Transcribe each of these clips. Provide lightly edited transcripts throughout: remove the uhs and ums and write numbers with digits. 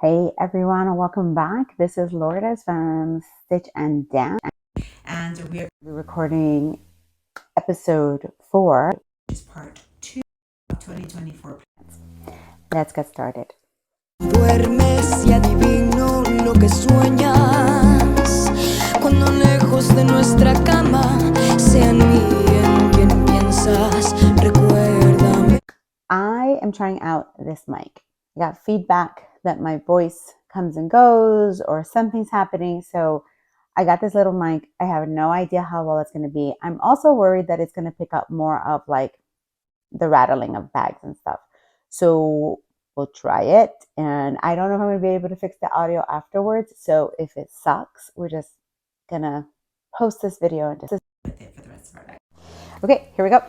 Hey everyone, and welcome back. This is Lourdes from Stitch and Dance, and we're recording episode 4, which is part 2 of 2024 plans. Let's get started. Duermes y adivino lo que sueñas cuando lejos de nuestra cama sea en mí en quien piensas. Recuérdame. I am trying out this mic. I got feedback that my voice comes and goes or something's happening, so I got this little mic. I have no idea how well it's going to be. I'm also worried that it's going to pick up more of like the rattling of bags and stuff. So we'll try it, and I don't know if I'm going to be able to fix the audio afterwards. So if it sucks, we're just going to post this video and just with it for the rest of our day. Okay, here we go.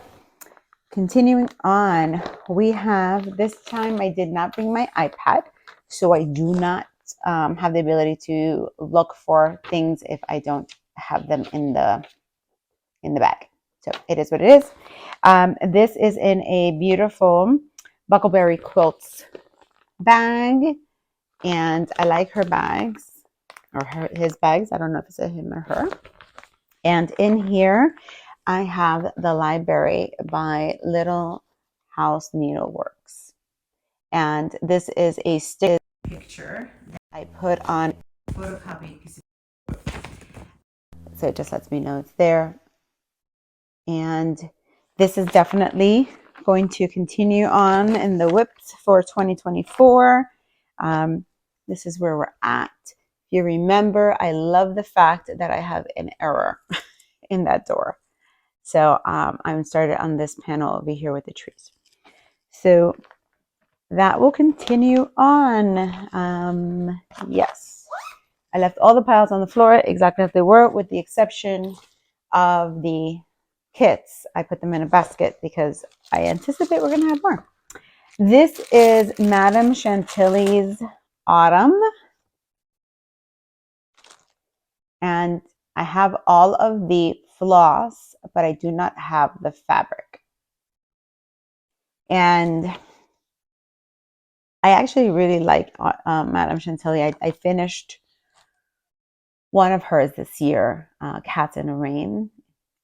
Continuing on, we have, this time I did not bring my iPad, so I do not have the ability to look for things if I don't have them in the bag. So it is what it is. This is in a beautiful Buckleberry Quilts bag, and I like her bags, or his bags. I don't know if it's a him or her. And in here, I have The Library by Little House Needleworks. And this is a stick picture that I put on photocopy, so it just lets me know it's there. And this is definitely going to continue on in the whips for 2024. This is where we're at. If you remember, I love the fact that I have an error in that door. So I'm started on this panel over here with the trees. So that will continue on. Yes, I left all the piles on the floor exactly as they were, with the exception of the kits. I put them in a basket because I anticipate we're going to have more. This is Madame Chantilly's Autumn. And I have all of the floss, but I do not have the fabric. And I actually really like Madame Chantilly. I finished one of hers this year, Cats in the Rain.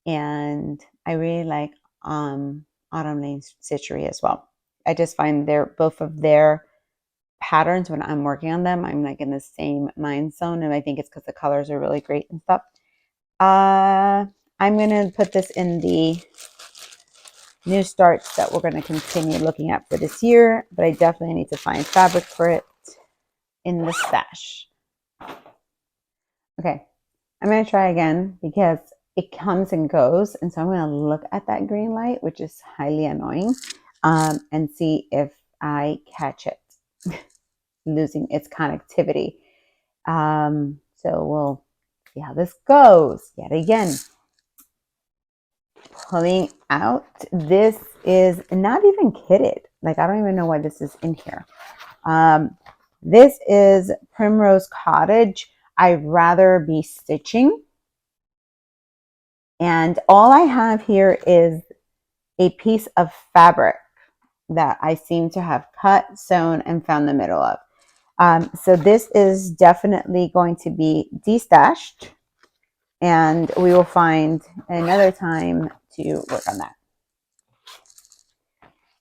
And I really like Autumn Lane Stitchery as well. I just find both of their patterns, when I'm working on them, I'm like in the same mind zone, and I think it's because the colors are really great and stuff. I'm going to put this in the new starts that we're going to continue looking at for this year, but I definitely need to find fabric for it in the stash. Okay, I'm going to try again because it comes and goes, and so I'm going to look at that green light, which is highly annoying, and see if I catch it losing its connectivity. So we'll see how this goes. Yet again, pulling out. This is not even kitted. Like, I don't even know why this is in here. This is Primrose Cottage. I'd rather be stitching. And all I have here is a piece of fabric that I seem to have cut, sewn, and found the middle of. So this is definitely going to be destashed, and we will find another time to work on that.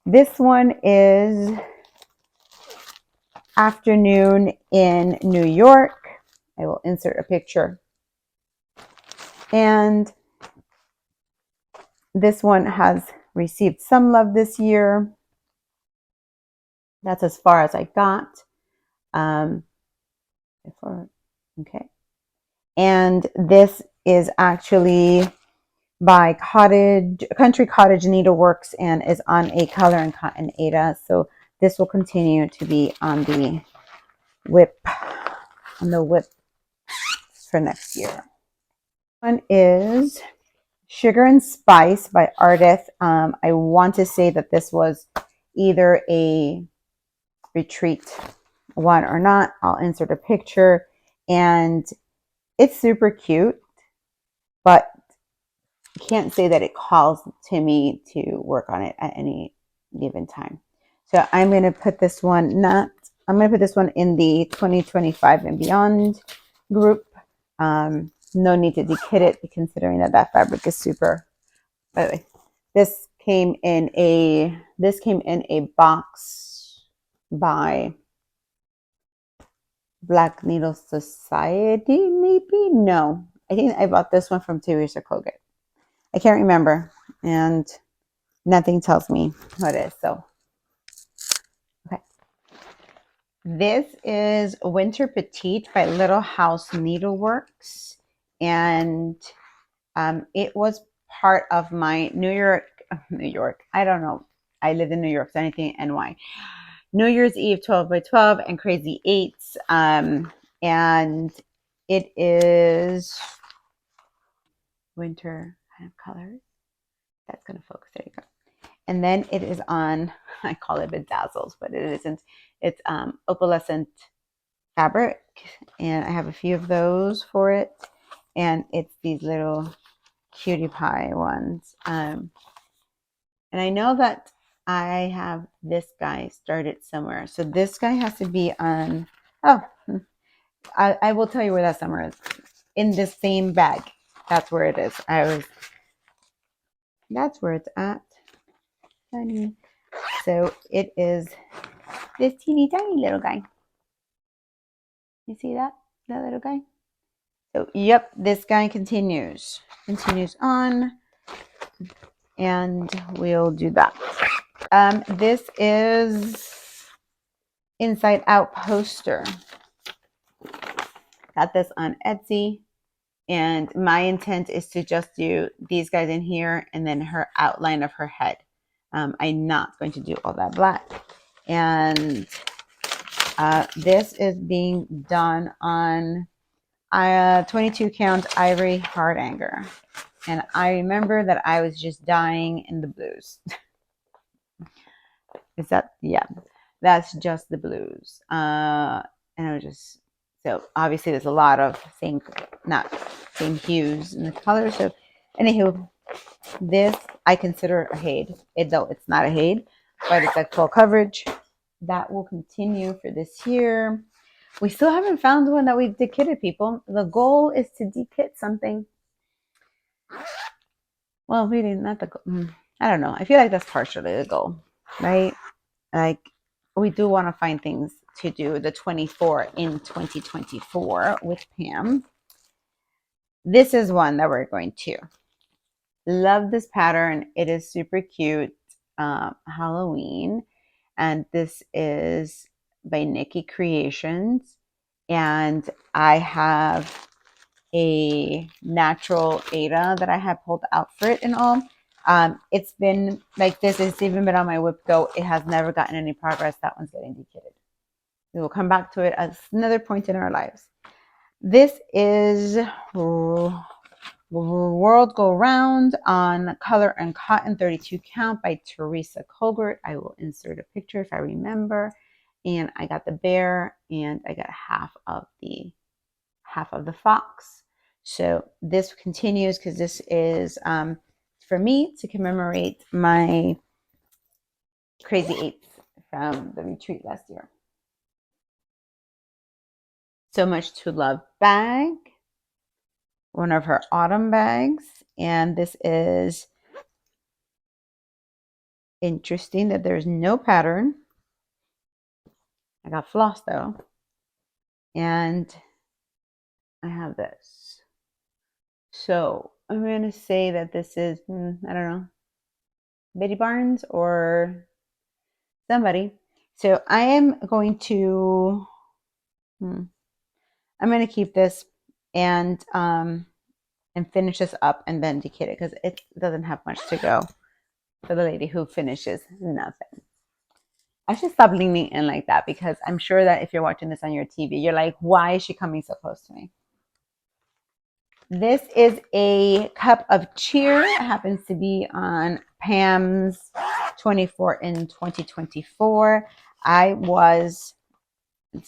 This one is Afternoon in New York. I will insert a picture. And this one has received some love this year. That's as far as I got. Okay. And this is actually by Country Cottage Needleworks, and is on a Color and Cotton Ada. So this will continue to be on the whip for next year. One is Sugar and Spice by Ardith. I want to say that this was either a retreat one or not. I'll insert a picture, and it's super cute, but can't say that it calls to me to work on it at any given time. So I'm going to put this one not I'm going to put this one in the 2025 and beyond group. No need to dekit it, considering that fabric is super. By the way, this came in a box by Black Needle Society, maybe? No. I think I bought this one from Teresa Kogut. I can't remember, and nothing tells me what it is. So, okay. This is Winter Petite by Little House Needleworks, and it was part of my New York. I don't know. I lived in New York, so anything NY. New Year's Eve 12 by 12 and Crazy Eights. And it is winter kind of colors. That's going to focus. There you go. And then it is on, I call it bedazzles, but it isn't. It's opalescent fabric. And I have a few of those for it. And it's these little cutie pie ones. And I know that I have this guy started somewhere. So this guy has to be on, I will tell you where that somewhere is. In this same bag. That's where it is. That's where it's at. Honey. So it is this teeny tiny little guy. You see that? That little guy? So, yep, this guy continues on, and we'll do that. This is Inside Out poster. Got this on Etsy, and my intent is to just do these guys in here and then her outline of her head. I'm not going to do all that black. And this is being done on 22 count ivory Hardanger. And I remember that I was just dying in the blues. Is that? Yeah, that's just the blues. And I was just, so obviously there's a lot of same hues in the colors. So anywho, this I consider a Haid, though it's not a Haid, but it's like full coverage. That will continue for this year. We still haven't found one that we've dekitted, people. The goal is to dekit something. Well, really, not the goal. I don't know. I feel like that's partially the goal, right? Like, we do want to find things to do the 24 in 2024 with Pam. This is one that we're going to. Love this pattern. It is super cute. Halloween. And this is by Nikki Creations. And I have a natural Ada that I have pulled out for it and all. It's been like this. It's even been on my whip go. It has never gotten any progress. That one's getting dekitted. We will come back to it at another point in our lives. This is World Go Round on Color and Cotton 32 count by Teresa Kogut. I will insert a picture if I remember. And I got the bear and I got half of the fox. So this continues because this is for me to commemorate my Crazy Eights from the retreat last year. So Much to Love bag, one of her autumn bags, and this is interesting that there's no pattern. I got floss though, and I have this. So I'm going to say that this is, I don't know, Betty Barnes or somebody. So I am going to, I'm going to keep this and finish this up and then dekit it because it doesn't have much to go for the lady who finishes nothing. I should stop leaning in like that because I'm sure that if you're watching this on your TV, you're like, why is she coming so close to me? This is a cup of cheer. It happens to be on Pam's 24 in 2024. Let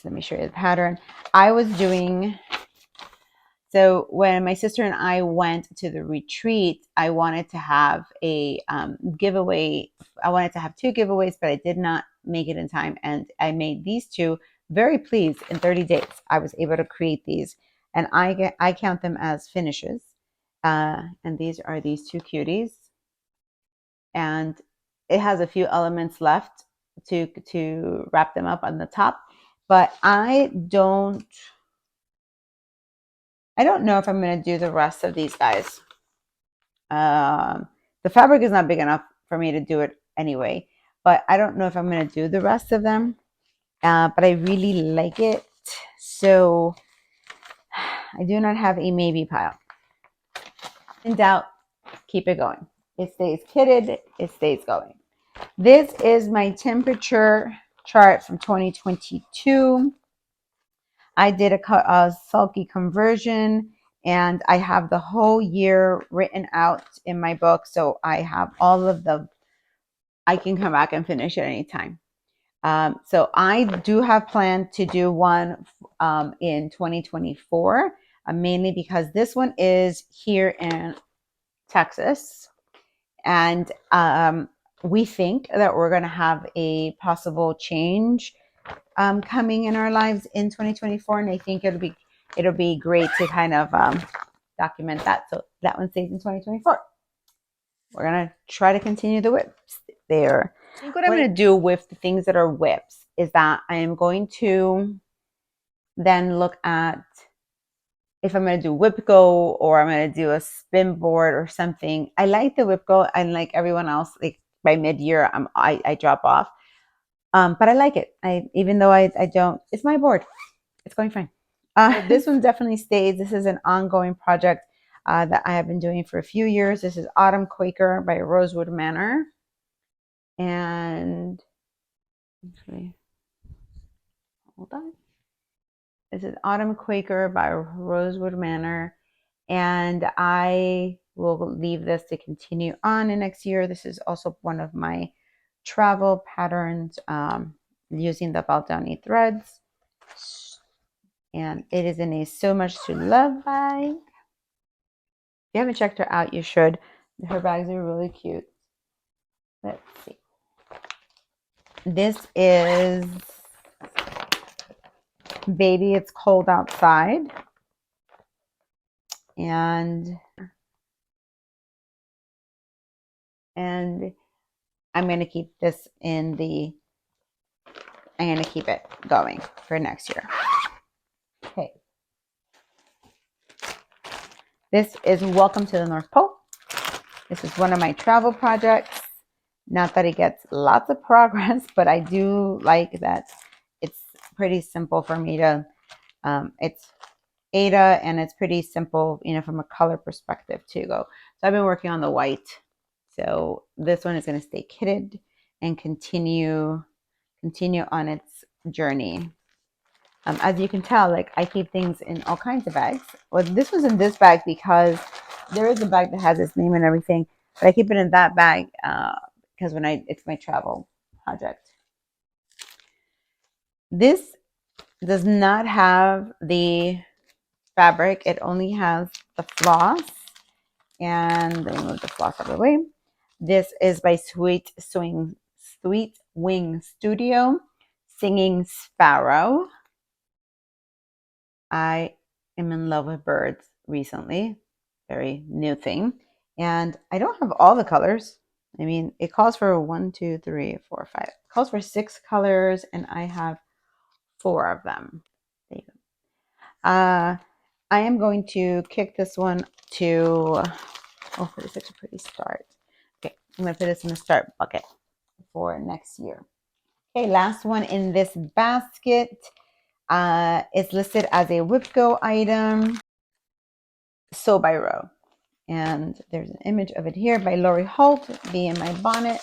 me show you the pattern. So when my sister and I went to the retreat, I wanted to have a giveaway. I wanted to have 2 giveaways, but I did not make it in time. And I made these two, very pleased. In 30 days, I was able to create these, and I count them as finishes. And these are these two cuties, and it has a few elements left to wrap them up on the top, but I don't know if I'm going to do the rest of these guys. The fabric is not big enough for me to do it anyway, but I don't know if I'm going to do the rest of them. But I really like it, so I do not have a maybe pile. In doubt, keep it going. It stays kitted, it stays going. This is my temperature chart from 2022. I did a sulky conversion, and I have the whole year written out in my book. So I have all of I can come back and finish at any time. So I do have planned to do one in 2024, mainly because this one is here in Texas. And we think that we're going to have a possible change coming in our lives in 2024, and I think it'll be great to kind of document that. So that one stays in 2024. We're gonna try to continue the whips there. I think what I'm gonna do with the things that are whips is that I am going to then look at if I'm gonna do whip go or I'm gonna do a spin board or something. I like the whip go, and like everyone else, like by mid-year I drop off. But I like it. Even though I don't, it's my board. It's going fine. This one definitely stays. This is an ongoing project that I have been doing for a few years. This is Autumn Quaker by Rosewood Manor. And actually, hold on. This is Autumn Quaker by Rosewood Manor. And I will leave this to continue on in next year. This is also one of my travel patterns using the Baldoni threads. And it is in a So Much to Love bag. If you haven't checked her out, you should. Her bags are really cute. Let's see. This is Baby, It's Cold Outside. And I'm going to keep this I'm going to keep it going for next year. Okay. This is Welcome to the North Pole. This is one of my travel projects. Not that it gets lots of progress, but I do like that it's pretty simple for me to, it's Ada, and it's pretty simple, from a color perspective to go. So I've been working on the white. So this one is going to stay kitted and continue on its journey. As you can tell, like I keep things in all kinds of bags. Well, this was in this bag because there is a bag that has its name and everything, but I keep it in that bag because it's my travel project. This does not have the fabric. It only has the floss, and let me move the floss out of the way. This is by Sweet Wing Studio, Singing Sparrow. I am in love with birds recently, very new thing. And I don't have all the colors. I mean, it calls for 1, 2, 3, 4, 5. It calls for 6 colors, and I have 4 of them. There you go. I am going to kick this one to, it's such a pretty start. Okay, I'm going to put this in the start bucket for next year. Okay, last one in this basket. It's listed as a WhipGo item, Sew by Row. And there's an image of it here by Lori Holt, Be in My Bonnet.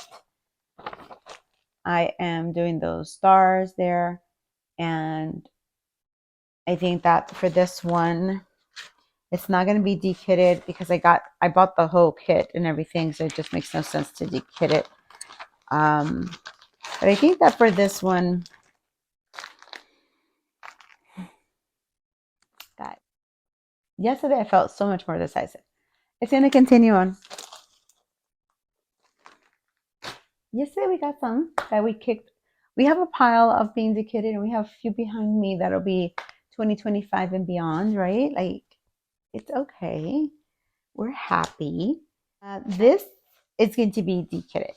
I am doing those stars there. And I think that for this one, it's not going to be dekitted because I bought the whole kit and everything, so it just makes no sense to dekit it. But I think that for this one, God, yesterday I felt so much more decisive. It's going to continue on. Yesterday we got some that we kicked we have a pile of being decayed, and we have a few behind me that'll be 2025 and beyond, right? Like, it's okay. We're happy. This is going to be decayed.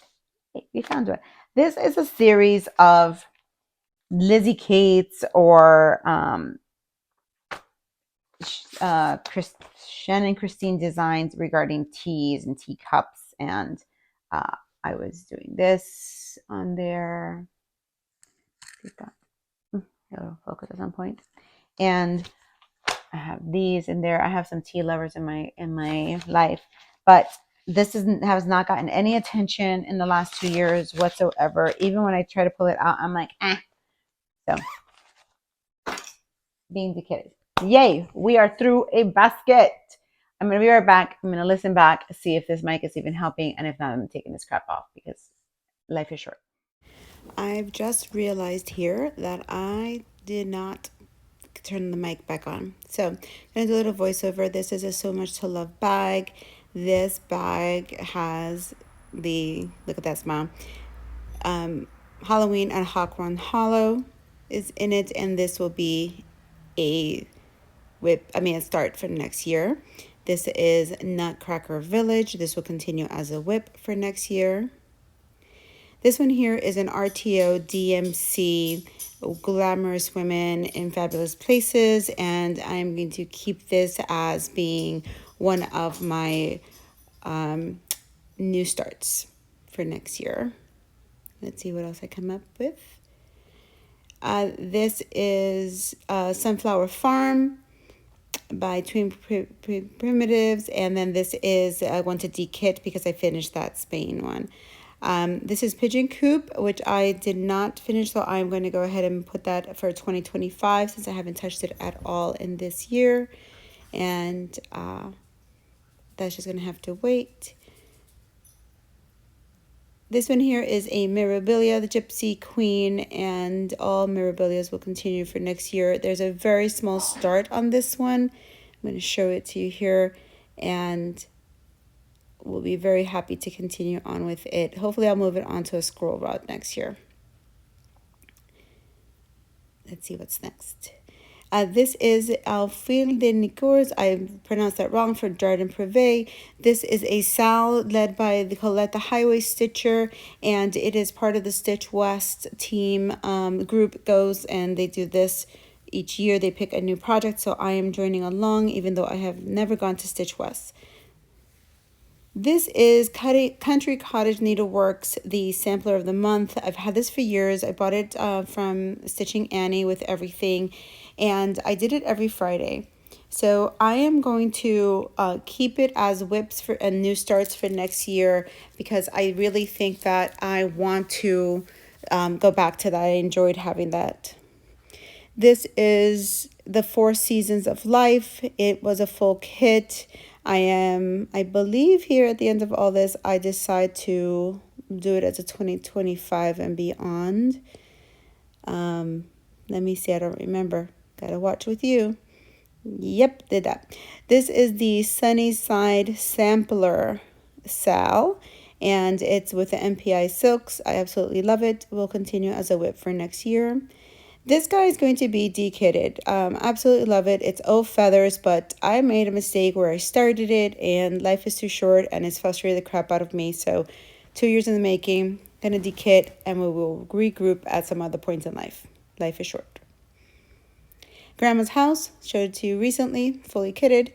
We found one. This is a series of Lizzie Kate's or Shannon Christine designs regarding teas and teacups, and I was doing this on there. It'll focus at some point, and I have these in there. I have some tea lovers in my life, but this has not gotten any attention in the last 2 years whatsoever. Even when I try to pull it out, I'm like, eh. So, being decayed. Yay, we are through a basket. I'm going to be right back. I'm going to listen back, see if this mic is even helping. And if not, I'm taking this crap off because life is short. I've just realized here that I did not turn the mic back on. So I'm going to do a little voiceover. This is a So Much to Love bag. This bag has look at that smile, Halloween and Hawkrun Hollow is in it. And this will be a start for next year. This is Nutcracker Village. This will continue as a whip for next year. This one here is an RTO DMC Glamorous Women in Fabulous Places, and I'm going to keep this as being one of my new starts for next year. Let's see what else I come up with. This is Sunflower Farm by Twin Primitives, and then this is I want to dekit because I finished that Spain one. This is Pigeon Coupe, which I did not finish, so I'm going to go ahead and put that for 2025 since I haven't touched it at all in this year, and that's just going to have to wait. This one here is a Mirabilia, the Gypsy Queen, and all Mirabilias will continue for next year. There's a very small start on this one. I'm going to show it to you here, and we'll be very happy to continue on with it. Hopefully I'll move it onto a scroll rod next year. Let's see what's next. This is Alfil de Nicors. I pronounced that wrong for Jardin Privé. This is a Sal led by the Colette the Highway Stitcher, and it is part of the Stitch West team. Group goes and they do this each year. They pick a new project, so I am joining along even though I have never gone to Stitch West. This is Country Cottage Needleworks, the sampler of the month. I've had this for years. I bought it from Stitching Annie with everything, and I did it every Friday. So I am going to keep it as whips and new starts for next year because I really think that I want to go back to that. I enjoyed having that. This is the 4 Seasons of Life. It was a full kit. I believe here at the end of all this, I decide to do it as a 2025 and beyond. Let me see, I don't remember. Gotta watch with you. Yep, did that. This is the Sunnyside Sampler Sal, and it's with the MPI Silks. I absolutely love it. Will continue as a whip for next year. This guy is going to be dekitted. Absolutely love it. It's all feathers, but I made a mistake where I started it, and life is too short, and it's frustrated the crap out of me. So 2 years in the making, gonna dekit, and we will regroup at some other points in life. Life is short. Grandma's House, showed it to you recently, fully kitted.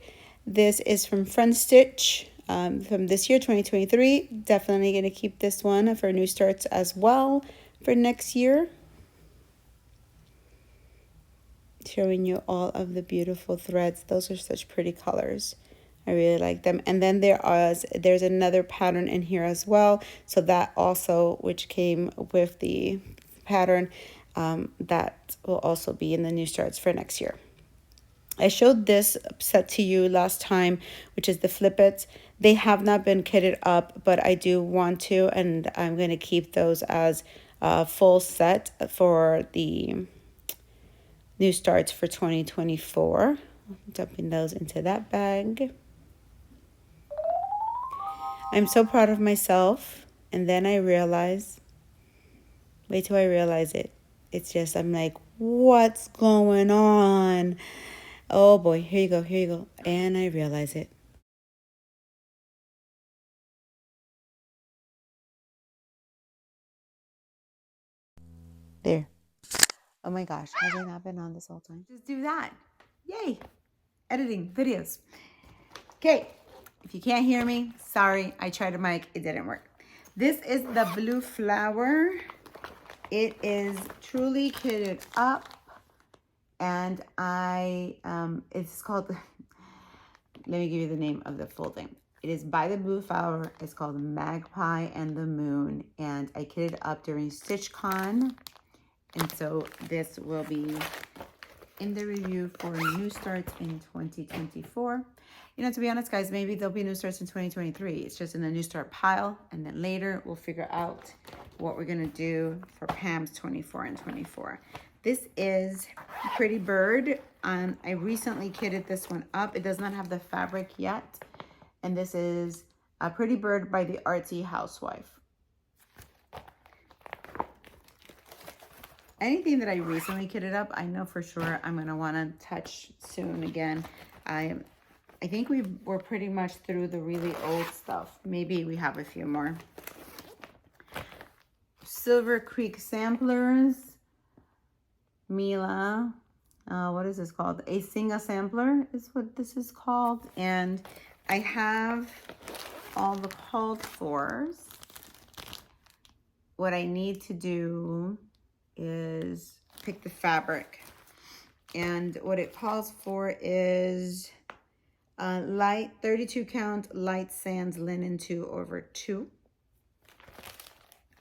This is from Friend Stitch from this year, 2023. Definitely gonna keep this one for new starts as well for next year. Showing you all of the beautiful threads. Those are such pretty colors. I really like them. And then there's another pattern in here as well. So that also, which came with the pattern, that will also be in the new starts for next year. I showed this set to you last time, which is the Flippits. They have not been kitted up, but I do want to, and I'm going to keep those as a full set for the new starts for 2024. Dumping those into that bag. I'm so proud of myself. And then I realized Wait till I realize it. It's just, I'm like, what's going on? Oh boy, here you go, here you go. And I realize it. There. Oh my gosh, has it not been on this whole time? Just do that. Yay. Editing videos. Okay, if you can't hear me, sorry. I tried a mic, it didn't work. This is the blue flower. It is truly kitted up. And it's called, let me give you the name of the full thing. It is by the blue flower. It's called Magpie and the Moon. And I kitted up during StitchCon. And so this will be in the review for new starts in 2024. You know, to be honest, guys, maybe there'll be new starts in 2023. It's just in the new start pile. And then later we'll figure out what we're going to do for Pam's 24 and 24. This is Pretty Bird. I recently kitted this one up. It does not have the fabric yet. And this is a Pretty Bird by the Artsy Housewife. Anything that I recently kitted up, I know for sure I'm going to want to touch soon again. I think we're pretty much through the really old stuff. Maybe we have a few more. Silver Creek Samplers. Mila. What is this called? A Singa Sampler is what this is called. And I have all the called fors. What I need to do is pick the fabric, and what it calls for is light 32 count light sands linen 2/2.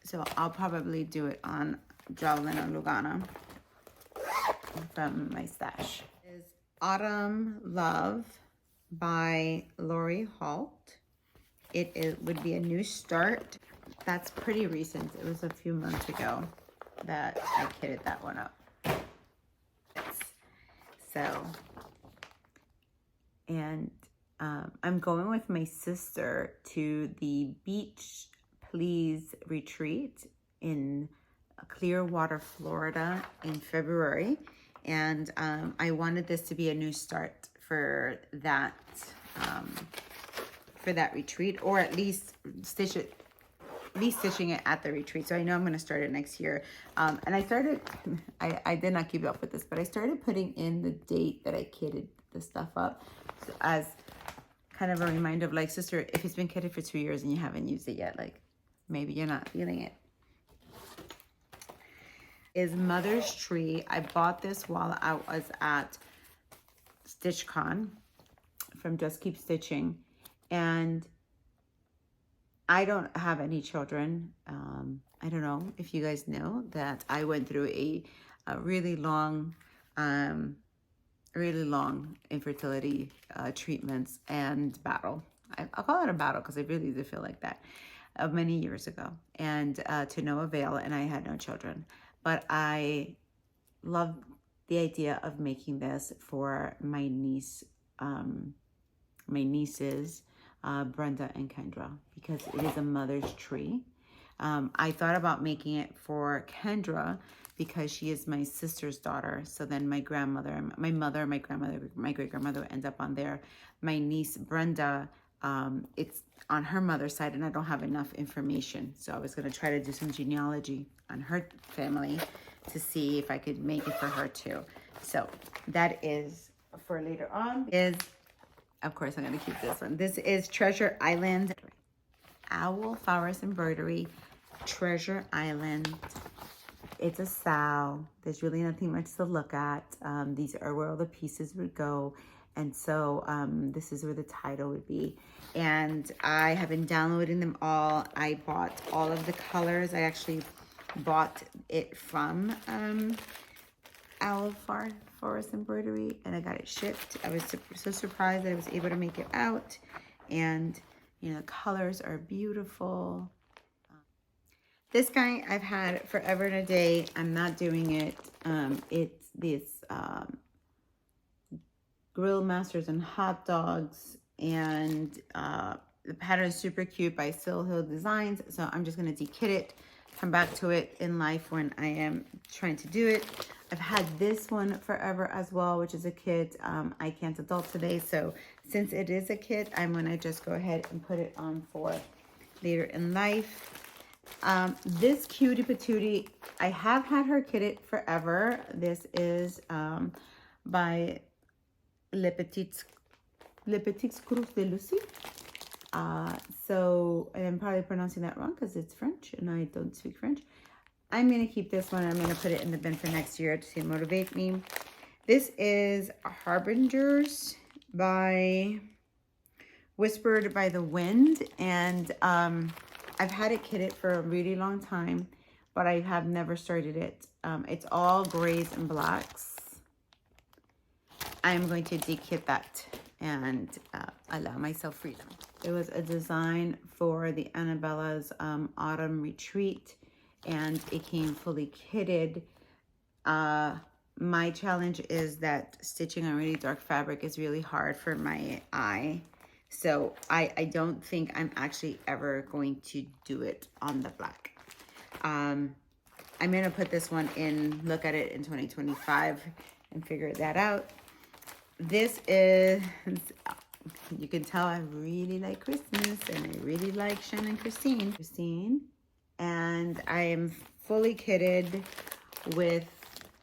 So I'll probably do it on Javelin or Lugana from my stash. Is Autumn Love by Lori Holt. It would be a new start. That's pretty recent. It was a few months ago that I kitted that one up. So, and I'm going with my sister to the Beach Please retreat in Clearwater, Florida in February. And I wanted this to be a new start for that retreat, or at least stitching it at the retreat. So I know I'm going to start it next year. And I started, I did not keep up with this, but I started putting in the date that I kitted the stuff up, so as kind of a reminder of like, sister, if it's been kitted for 2 years and you haven't used it yet, like maybe you're not feeling it. Is Mother's Tree. I bought this while I was at StitchCon from Just Keep Stitching. And I don't have any children. I don't know if you guys know that I went through a really long infertility treatments and battle. I'll call it a battle because I really did feel like that many years ago, and to no avail, and I had no children. But I love the idea of making this for my nieces, Brenda and Kendra, because it is a mother's tree. I thought about making it for Kendra because she is my sister's daughter. So then my grandmother, my mother, my grandmother, my great-grandmother would end up on there. My niece, Brenda, it's on her mother's side, and I don't have enough information. So I was going to try to do some genealogy on her family to see if I could make it for her too. So that is for later on. Of course, I'm going to keep this one. This is Treasure Island. Owl Flowers Embroidery, Treasure Island. It's a sow. There's really nothing much to look at. These are where all the pieces would go. And so this is where the title would be. And I have been downloading them all. I bought all of the colors. I actually bought it from Owl Forest Embroidery, and I got it shipped. I was so surprised that I was able to make it out. And you know, the colors are beautiful. This guy I've had forever and a day. I'm not doing it. It's this Grill Masters and Hot Dogs, and the pattern is super cute by Sill Hill Designs. So I'm just going to dekit it come back to it in life when I am trying to do it. I've had this one forever as well, which is a kit. I can't adult today, so since it is a kit, I'm gonna just go ahead and put it on for later in life. This cutie patootie, I have had her kitted forever. This is by Le Petite Cruz de Lucie. So I'm probably pronouncing that wrong because it's French and I don't speak French. I'm going to keep this one. I'm going to put it in the bin for next year to motivate me. This is Harbingers by Whispered by the Wind. And I've had it kitted for a really long time, but I have never started it. It's all grays and blacks. I'm going to dekit that and allow myself freedom. It was a design for the Annabella's autumn retreat, and it came fully kitted. My challenge is that stitching on really dark fabric is really hard for my eye. So I don't think I'm actually ever going to do it on the black. I'm gonna put this one in, look at it in 2025 and figure that out. This is, you can tell I really like Christmas and I really like Shannon Christine. And I am fully kitted with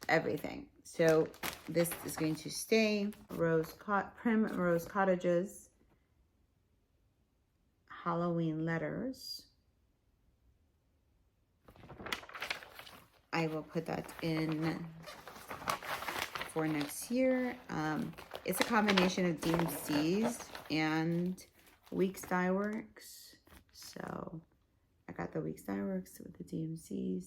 everything. So this is going to stay. Primrose Cottages. Halloween letters. I will put that in for next year. It's a combination of DMCs and Weeks Dye Works. So I got the Weeks Dye Works with the DMCs.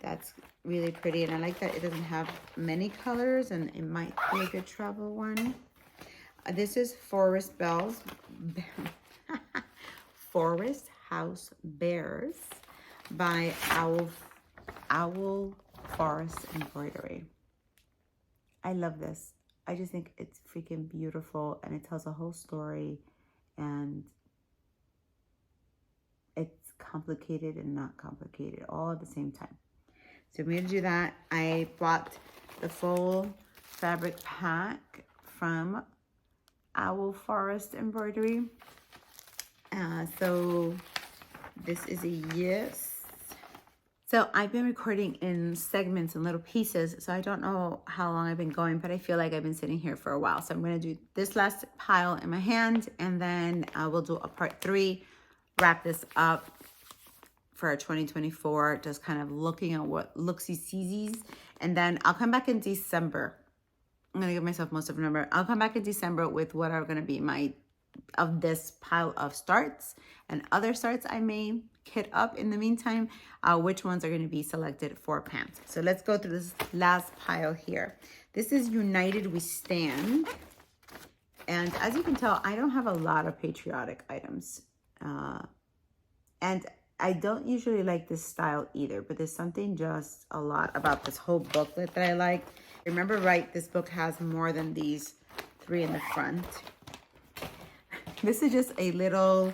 That's really pretty, and I like that it doesn't have many colors, and it might be a good travel one. This is Forest House Bears by Owl Forest Embroidery. I love this. I just think it's freaking beautiful, and it tells a whole story, and it's complicated and not complicated all at the same time. So I'm going to do that. I bought the full fabric pack from Owl Forest Embroidery. So this is a yes. So I've been recording in segments and little pieces, so I don't know how long I've been going, but I feel like I've been sitting here for a while. So I'm going to do this last pile in my hand, and then we'll do a part 3, wrap this up for our 2024, just kind of looking at what looksy-seesies, and then I'll come back in December. I'm going to give myself most of November. I'll come back in December with what are going to be my, of this pile of starts and other starts I may kit up in the meantime, which ones are going to be selected for Pam. So let's go through this last pile here. This is United We Stand. And as you can tell, I don't have a lot of patriotic items. And I don't usually like this style either, but there's something just a lot about this whole booklet that I like. Remember, right, this book has more than these 3 in the front. This is just a little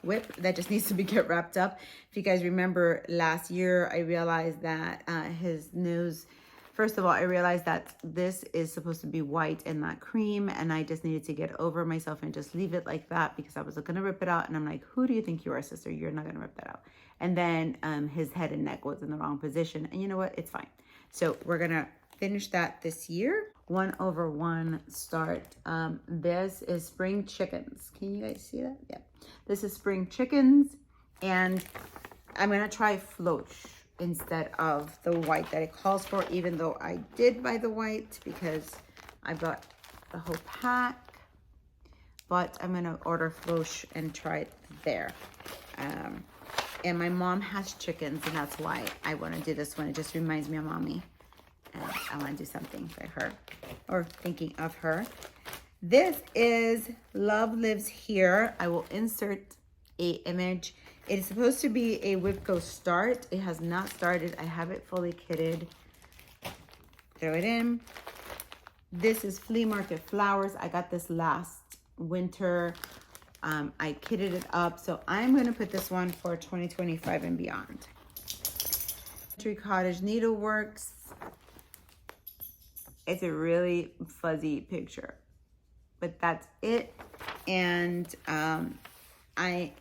whip that just needs to get wrapped up. If you guys remember last year, I realized that his nose, first of all, I realized that this is supposed to be white and not cream, and I just needed to get over myself and just leave it like that because I was gonna rip it out, and I'm like, who do you think you are, sister? You're not gonna rip that out. And then his head and neck was in the wrong position, and you know what? It's fine. So we're gonna finish that this year. 1/1 start. This is Spring Chickens. Can you guys see that? Yeah. This is Spring Chickens, and I'm gonna try Floche instead of the white that it calls for, even though I did buy the white because I bought the whole pack. But I'm gonna order Floche and try it there. And my mom has chickens, and that's why I want to do this one. It just reminds me of mommy, and I want to do something for her, or thinking of her. This is Love Lives Here. I will insert a image. It is supposed to be a Whipco start. It has not started. I have it fully kitted. Throw it in. This is Flea Market Flowers. I got this last winter I kitted it up, so I'm going to put this one for 2025 and beyond. Cottage Needleworks. It's a really fuzzy picture, but that's it. And I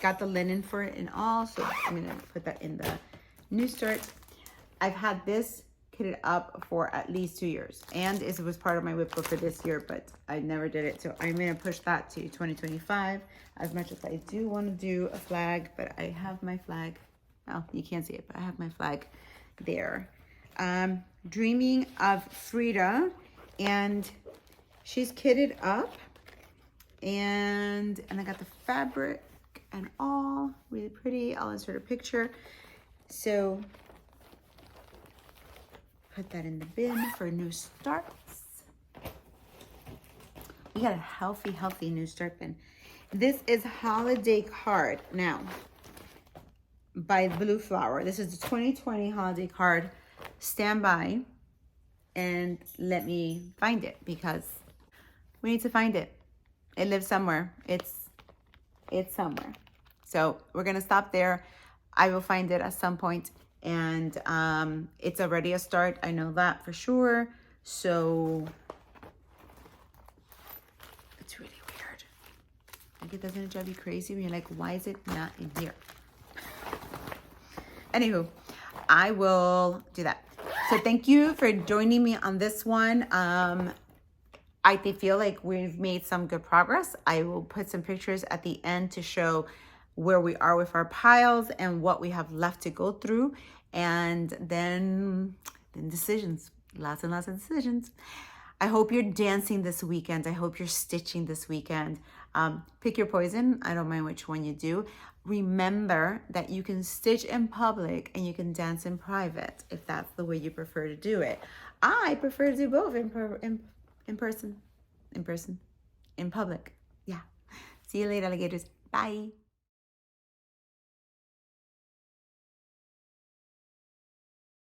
got the linen for it and all, so I'm gonna put that in the new start. I've had this kitted up for at least 2 years, and it was part of my whip book for this year, but I never did it, so I'm gonna push that to 2025. As much as I do want to do a flag, but I have my flag. Well, you can't see it, but I have my flag there. Dreaming of Frida, and she's kitted up, and I got the fabric and all, really pretty. I'll insert a picture. So put that in the bin for new starts. We got a healthy new start bin. This is Holiday Card now by Blue Flower. This is the 2020 holiday card. Stand by and let me find it, because we need to find it. It lives somewhere. It's somewhere. So we're gonna stop there. I will find it at some point, and it's already a start. I know that for sure. So it's really weird. Like, it doesn't drive you crazy when you're like, why is it not in here? Anywho, I will do that. So thank you for joining me on this one. I feel like we've made some good progress. I will put some pictures at the end to show where we are with our piles and what we have left to go through. And then decisions, lots and lots of decisions. I hope you're dancing this weekend. I hope you're stitching this weekend. Pick your poison. I don't mind which one you do. Remember that you can stitch in public and you can dance in private if that's the way you prefer to do it. I prefer to do both in person, in public. Yeah. See you later, alligators. Bye.